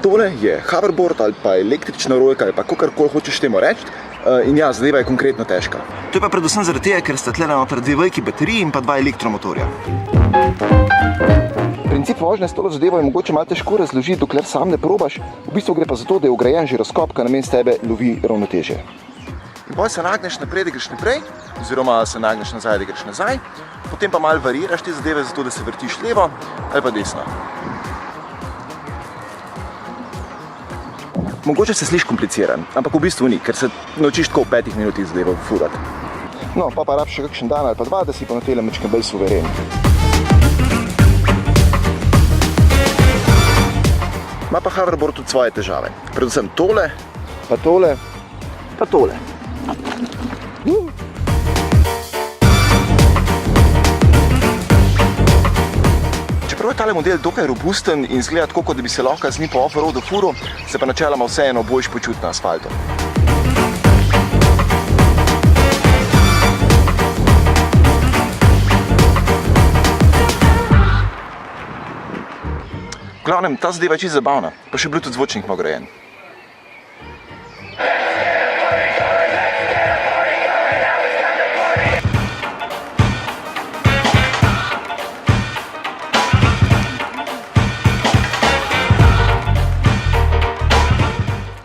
tole je hoverboard ali pa električna rolka ali pa kakorkoli hočeš temu reči. In ja, zadeva je konkretno težka. To je pa predvsem zaradi tega, ker sta tle noter dve veliki bateriji in pa dva elektromotorja. Princip vožnje s tole zadevo je mogoče malo težko razložiti, dokler sam ne probaš. V bistvu gre pa za to, da je vgrajen žiroskop, ki namesto tebe lovi ravnotežje. In potem se nagneš naprej, da greš naprej, oziroma se nagneš nazaj, da greš nazaj. Potem pa malo variraš te zadeve, zato da se vrtiš levo ali pa desno. Mogoče se sliši kompliciran, ampak v bistvu ni, ker se naučiš tako v 5 minutih zadevo furati. No, pa rabiš še kakšen dan ali pa dva, da si pa na tele majčkeno bolj suveren. Ima pa hoverboard tudi svoje težave. Predvsem tole, pa tole, pa tole. Čeprav je tale model dokaj robusten in izgleda tako, kot da bi se lahko z njim po off-roadu furil, se pa načeloma vseeno boljš počuti na asfaltu. V glavnem, ta zadeva je čisto zabavna, pa še Bluetooth zvočnik ima vgrajen.